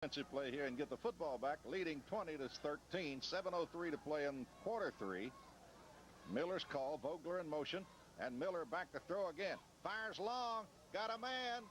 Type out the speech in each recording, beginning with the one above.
Defensive play here and get the football back, leading 20-13. 7:03 to play in quarter three. Miller's call, Vogler in motion, and Miller back to throw again. Fires long, got a man,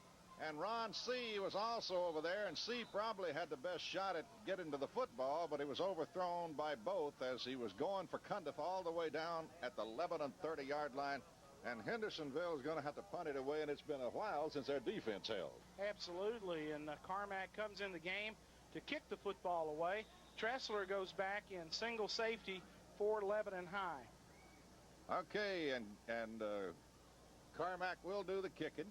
and Ron C. was also over there, and C. probably had the best shot at getting to the football, but he was overthrown by both as he was going for Cundiff all the way down at the 11 and 30-yard line. And Hendersonville is going to have to punt it away, and it's been a while since their defense held. Absolutely, and Carmack comes in the game to kick the football away. Tressler goes back in single safety for Lebanon High. Okay, and Carmack will do the kicking,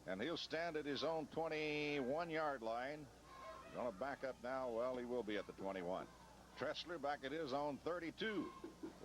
and he'll stand at his own 21-yard line. Going to back up now. Well, he will be at the 21. Tressler back at his own 32.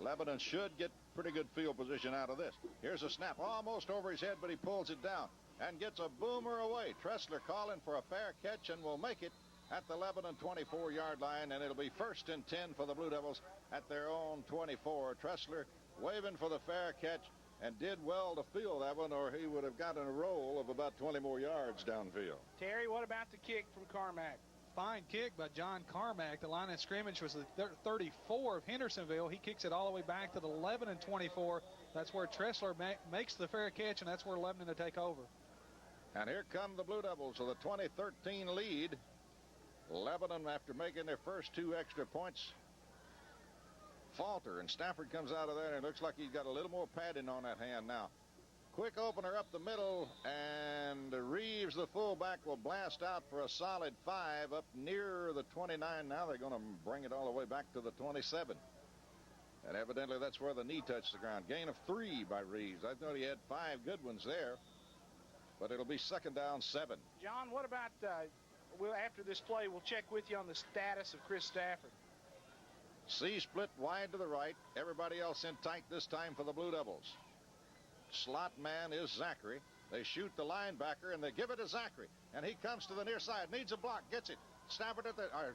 Lebanon should get pretty good field position out of this. Here's a snap almost over his head, but he pulls it down and gets a boomer away. Tressler calling for a fair catch and will make it at the Lebanon 24-yard line, and it'll be 1st and 10 for the Blue Devils at their own 24. Tressler waving for the fair catch and did well to field that one, or he would have gotten a roll of about 20 more yards downfield. Terry, what about the kick from Carmack? Fine kick by John Carmack. The line of scrimmage was the 34 of Hendersonville. He kicks it all the way back to the 11 and 24. That's where Tressler makes the fair catch, and that's where Lebanon to take over. And here come the Blue Devils with a 20-13 lead. Lebanon, after making their first 2 extra points, falter, and Stafford comes out of there, and it looks like he's got a little more padding on that hand now. Quick opener up the middle, and Reeves, the fullback, will blast out for a solid 5 up near the 29. Now they're going to bring it all the way back to the 27. And evidently that's where the knee touched the ground. Gain of 3 by Reeves. I thought he had 5 good ones there, but it'll be 2nd down 7. John, what about after this play, we'll check with you on the status of Chris Stafford. C split wide to the right. Everybody else in tight this time for the Blue Devils. Slot man is Zachary. They shoot the linebacker, and they give it to Zachary. And he comes to the near side, needs a block, gets it. Stafford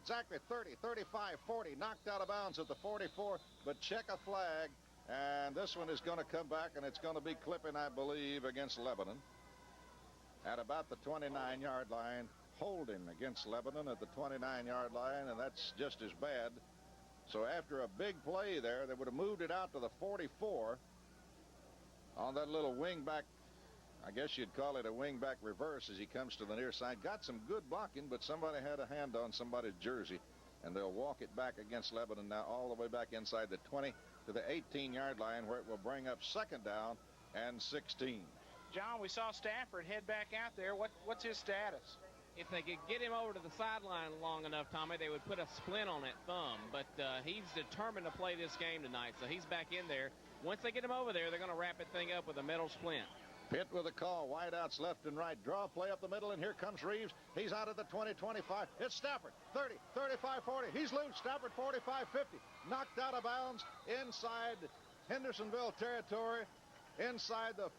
Zachary 30, 35, 40, knocked out of bounds at the 44, but check a flag. And this one is going to come back, and it's going to be clipping, I believe, against Lebanon. At about the 29-yard line, holding against Lebanon at the 29-yard line, and that's just as bad. So after a big play there, they would have moved it out to the 44. On that little wingback, I guess you'd call it a wingback reverse as he comes to the near side. Got some good blocking, but somebody had a hand on somebody's jersey, and they'll walk it back against Lebanon now all the way back inside the 20 to the 18-yard line, where it will bring up 2nd down and 16. John, we saw Stafford head back out there. What's his status? If they could get him over to the sideline long enough, Tommy, they would put a splint on that thumb. But he's determined to play this game tonight, so he's back in there. Once they get him over there, they're going to wrap that thing up with a metal splint. Pitt with a call, wideouts left and right. Draw play up the middle, and here comes Reeves. He's out at the 20, 25. It's Stafford, 30, 35, 40. He's loose. Stafford, 45, 50. Knocked out of bounds inside Hendersonville territory, inside the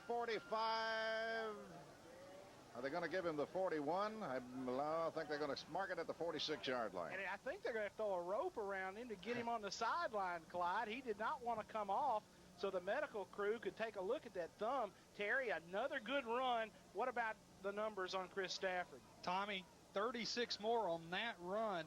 45. Are they going to give him the 41? I think they're going to mark it at the 46-yard line. And I think they're going to throw a rope around him to get him on the sideline, Clyde. He did not want to come off, so the medical crew could take a look at that thumb. Terry, another good run. What about the numbers on Chris Stafford? Tommy, 36 more on that run.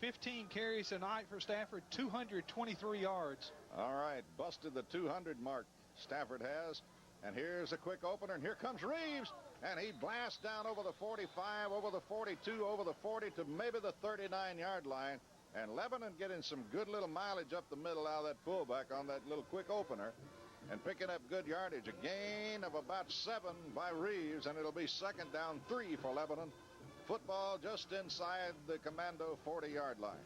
15 carries tonight for Stafford, 223 yards. All right, busted the 200 mark, Stafford has. And here's a quick opener, and here comes Reeves. And he blasts down over the 45, over the 42, over the 40 to maybe the 39-yard line. And Lebanon getting some good little mileage up the middle out of that fullback on that little quick opener and picking up good yardage. A gain of about 7 by Reeves, and it'll be 2nd down 3 for Lebanon. Football just inside the Commando 40-yard line.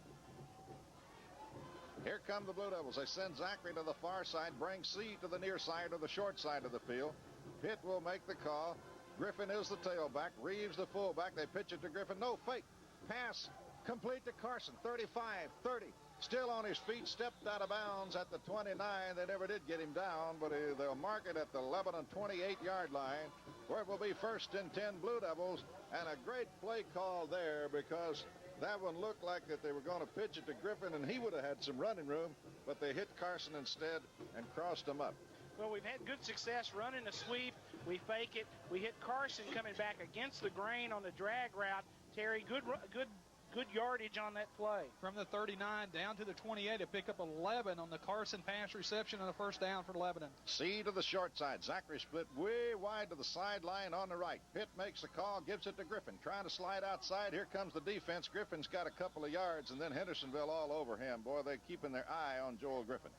Here come the Blue Devils. They send Zachary to the far side, bring C to the near side or the short side of the field. Pitt will make the call. Griffin is the tailback. Reeves the fullback. They pitch it to Griffin. No fake. Pass complete to Carson. 35, 30. Still on his feet. Stepped out of bounds at the 29. They never did get him down, but they'll mark it at the Lebanon 28-yard line, where it will be 1st and 10 Blue Devils. And a great play call there, because that one looked like that they were going to pitch it to Griffin, and he would have had some running room, but they hit Carson instead and crossed him up. Well, we've had good success running a sweep. We fake it. We hit Carson coming back against the grain on the drag route. Terry, good yardage on that play. From the 39 down to the 28 to pick up 11 on the Carson pass reception and a first down for Lebanon. C to the short side. Zachary split way wide to the sideline on the right. Pitt makes a call, gives it to Griffin. Trying to slide outside. Here comes the defense. Griffin's got a couple of yards, and then Hendersonville all over him. Boy, they're keeping their eye on Joel Griffin.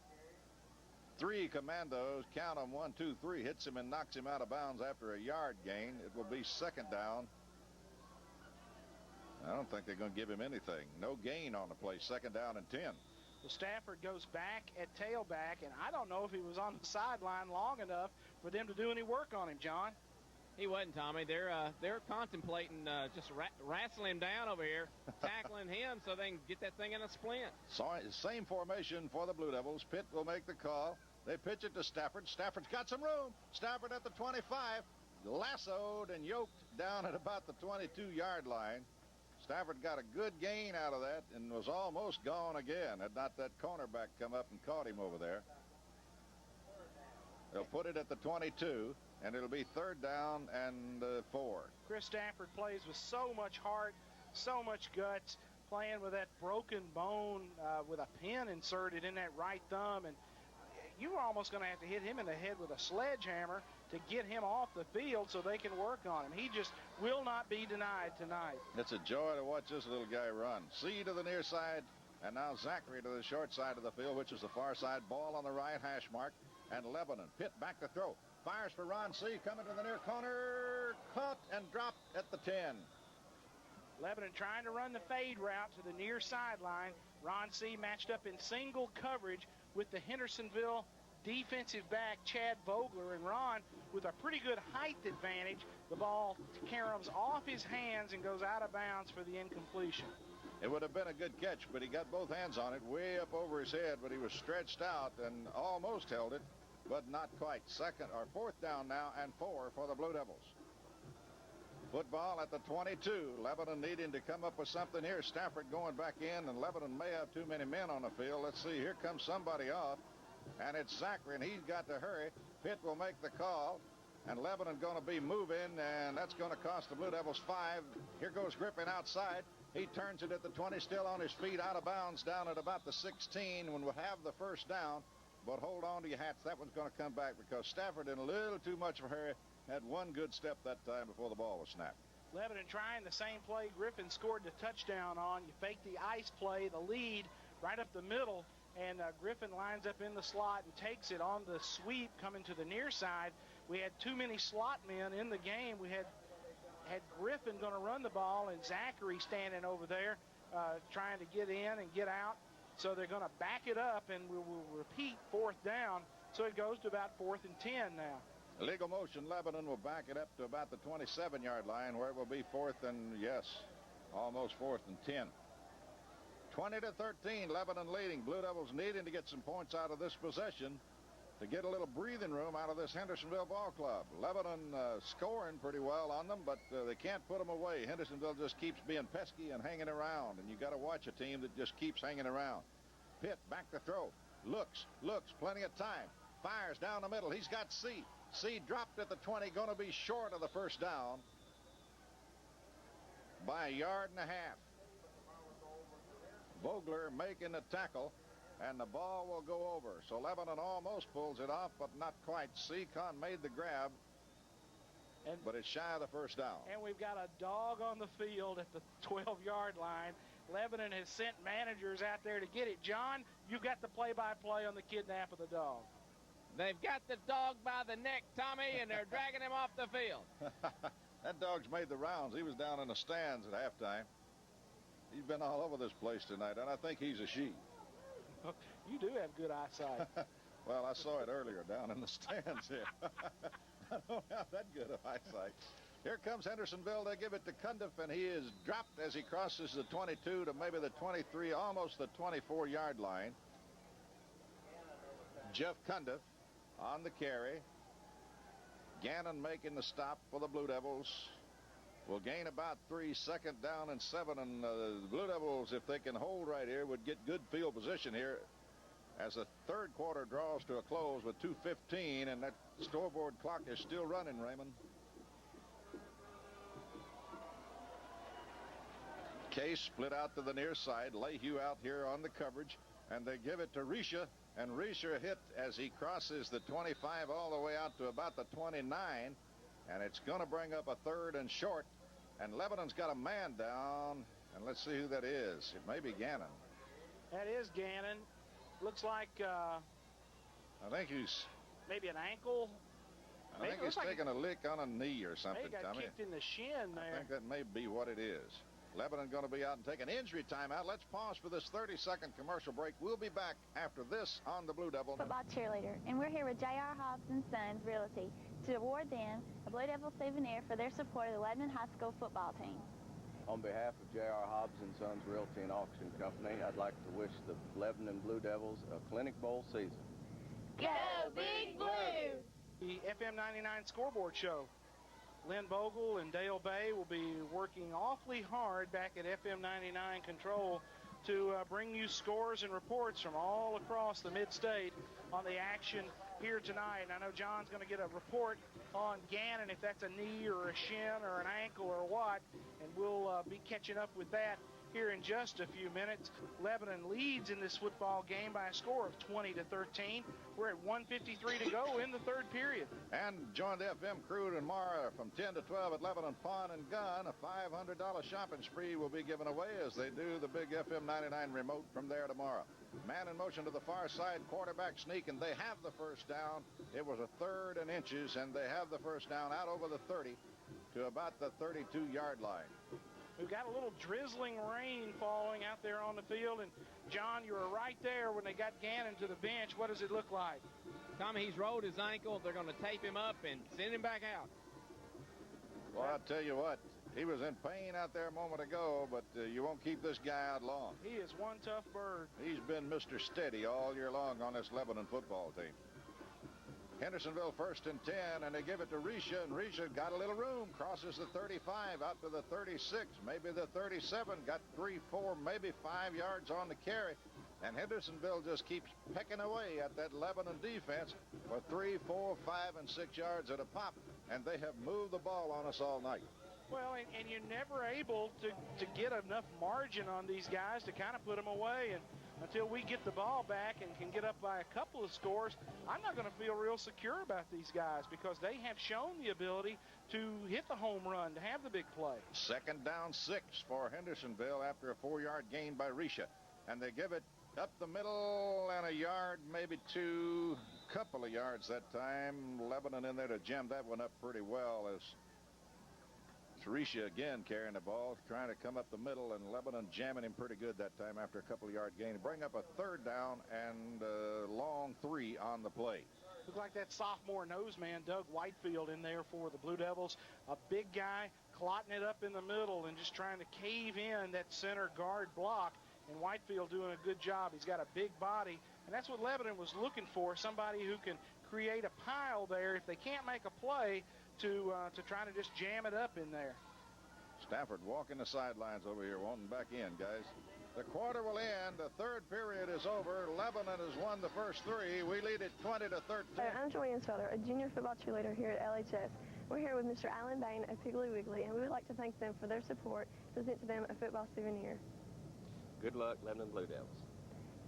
3 commandos, count them, 1, 2, 3, hits him and knocks him out of bounds after a yard gain. It will be second down. I don't think they're going to give him anything. No gain on the play. Second down and 10. Well, Stafford goes back at tailback, and I don't know if he was on the sideline long enough for them to do any work on him, John. He wasn't, Tommy. They're contemplating just wrestling him down over here, tackling him so they can get that thing in a splint. Same formation for the Blue Devils. Pitt will make the call. They pitch it to Stafford. Stafford's got some room. Stafford at the 25, lassoed and yoked down at about the 22-yard line. Stafford got a good gain out of that and was almost gone again had not that cornerback come up and caught him over there. They'll put it at the 22, and it'll be third down and 4. Chris Stafford plays with so much heart, so much guts, playing with that broken bone with a pin inserted in that right thumb, and you were almost going to have to hit him in the head with a sledgehammer to get him off the field so they can work on him. He just will not be denied tonight. It's a joy to watch this little guy run. C to the near side, and now Zachary to the short side of the field, which is the far side. Ball on the right hash mark, and Lebanon. Pitt back to throw. Fires for Ron C. Coming to the near corner. Caught and dropped at the 10. Lebanon trying to run the fade route to the near sideline. Ron C. matched up in single coverage with the Hendersonville defensive back Chad Vogler, and Ron with a pretty good height advantage. The ball caroms off his hands and goes out of bounds for the incompletion. It would have been a good catch, but he got both hands on it way up over his head, but he was stretched out and almost held it, but not quite. Second or fourth down now and 4 for the Blue Devils. Football at the 22. Lebanon needing to come up with something here. Stafford going back in, and Lebanon may have too many men on the field. Let's see. Here comes somebody off, and it's Zachary, and he's got to hurry. Pitt will make the call, and Lebanon going to be moving, and that's going to cost the Blue Devils 5. Here goes Griffin outside. He turns it at the 20, still on his feet, out of bounds down at about the 16 when we'll have the first down. But hold on to your hats. That one's going to come back because Stafford, in a little too much of a hurry, had one good step that time before the ball was snapped. Lebanon trying the same play Griffin scored the touchdown on. You fake the ice play, the lead right up the middle, and Griffin lines up in the slot and takes it on the sweep coming to the near side. We had too many slot men in the game. We had Griffin going to run the ball and Zachary standing over there trying to get in and get out. So they're going to back it up, and we will repeat fourth down. So it goes to about 4th and 10 now. Illegal motion. Lebanon will back it up to about the 27-yard line where it will be 4th and, yes, almost 4th and 10. 20-13, Lebanon leading. Blue Devils needing to get some points out of this possession to get a little breathing room out of this Hendersonville ball club. Lebanon scoring pretty well on them, but they can't put them away. Hendersonville just keeps being pesky and hanging around, and you got to watch a team that just keeps hanging around. Pitt back to throw. Looks, plenty of time. Fires down the middle. He's got C. C dropped at the 20, going to be short of the first down by 1.5 yards. Vogler making the tackle, and the ball will go over. So Lebanon almost pulls it off, but not quite. Seacon made the grab, but it's shy of the first down. And we've got a dog on the field at the 12-yard line. Lebanon has sent managers out there to get it. John, you got the play-by-play on the kidnap of the dog. They've got the dog by the neck, Tommy, and they're dragging him off the field. That dog's made the rounds. He was down in the stands at halftime. He's been all over this place tonight, and I think he's a she. You do have good eyesight. Well, I saw it earlier down in the stands here. I don't have that good of eyesight. Here comes Hendersonville. They give it to Cundiff, and he is dropped as he crosses the 22 to maybe the 23, almost the 24-yard line. Jeff Cundiff on the carry. Gannon making the stop for the Blue Devils. Will gain about 3, second down and 7, and the Blue Devils, if they can hold right here, would get good field position here as the third quarter draws to a close with 2:15, and that scoreboard clock is still running, Raymond. Case split out to the near side. Lehue out here on the coverage, and they give it to Risha, and Risha hit as he crosses the 25 all the way out to about the 29, and it's going to bring up a third and short, and Lebanon's got a man down, and let's see who that is. It may be Gannon. That is Gannon. Looks like I think he's maybe an ankle. I think he's taking a lick on a knee or something, Maybe got Tommy. kicked in the shin there. I think that may be what it is. Lebanon going to be out and take an injury timeout. Let's pause for this 30-second commercial break. We'll be back after this on the Blue Devil. Football cheerleader, and we're here with J.R. Hobbs & Sons Realty to award them a Blue Devil souvenir for their support of the Lebanon High School football team. On behalf of J.R. Hobbs & Sons Realty and Auction Company, I'd like to wish the Lebanon Blue Devils a Clinic Bowl season. Go Big Blue! The FM 99 scoreboard show. Lynn Bogle and Dale Bay will be working awfully hard back at FM 99 control to bring you scores and reports from all across the mid-state on the action here tonight. And I know John's going to get a report on Gannon, if that's a knee or a shin or an ankle or what, and we'll be catching up with that here in just a few minutes. Lebanon leads in this football game by a score of 20-13. We're at 1:53 to go in the third period. And join the FM crew tomorrow from 10 to 12 at Lebanon Pawn and Gun. A $500 shopping spree will be given away as they do the big FM 99 remote from there tomorrow. Man in motion to the far side, quarterback sneak, and they have the first down. It was a third and inches, and they have the first down out over the 30 to about the 32-yard line. We've got a little drizzling rain falling out there on the field. And, John, you were right there when they got Gannon to the bench. What does it look like? Tommy, he's rolled his ankle. They're going to tape him up and send him back out. Well, I'll tell you what, he was in pain out there a moment ago, but you won't keep this guy out long. He is one tough bird. He's been Mr. Steady all year long on this Lebanon football team. Hendersonville first and 10, and they give it to Risha, and Risha got a little room, crosses the 35 out to the 36, maybe the 37, got 3, 4, maybe 5 yards on the carry, and Hendersonville just keeps pecking away at that Lebanon defense for 3, 4, 5, and 6 yards at a pop, and they have moved the ball on us all night. Well, and you're never able to get enough margin on these guys to kind of put them away, and until we get the ball back and can get up by a couple of scores, I'm not going to feel real secure about these guys because they have shown the ability to hit the home run, to have the big play. Second down 6 for Hendersonville after a 4-yard gain by Risha. And they give it up the middle and a yard, maybe 2, couple of yards that time. Lebanon in there to jam that one up pretty well as Risha again carrying the ball, trying to come up the middle, and Lebanon jamming him pretty good that time after a couple of yard gain. Bring up a third down and a long 3 on the play. Looked like that sophomore nose man, Doug Whitefield, in there for the Blue Devils. A big guy clotting it up in the middle and just trying to cave in that center guard block. And Whitefield doing a good job. He's got a big body, and that's what Lebanon was looking for, somebody who can create a pile there if they can't make a play to try to just jam it up in there. Stafford walking the sidelines over here, wanting back in, guys. The quarter will end. The third period is over. Lebanon has won the first 3. We lead it 20-13. I'm Joy Ansfelder, a junior football cheerleader here at LHS. We're here with Mr. Alan Bain of Piggly Wiggly, and we would like to thank them for their support to present to them a football souvenir. Good luck, Lebanon Blue Devils.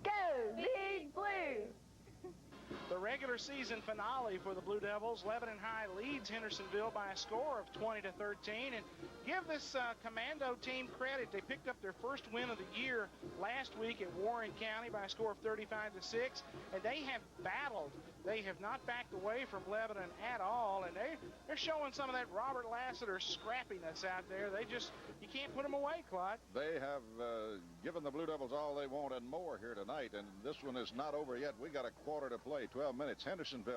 Go Big Blue! The regular season finale for the Blue Devils. Lebanon High leads Hendersonville by a score of 20-13. And give this commando team credit. They picked up their first win of the year last week at Warren County by a score of 35-6. And they have battled. They have not backed away from Lebanon at all. And they're showing some of that Robert Lassiter scrappiness out there. You can't put them away, Clyde. They have given the Blue Devils all they want and more here tonight. And this one is not over yet. We got a quarter to play, 12 minutes. Hendersonville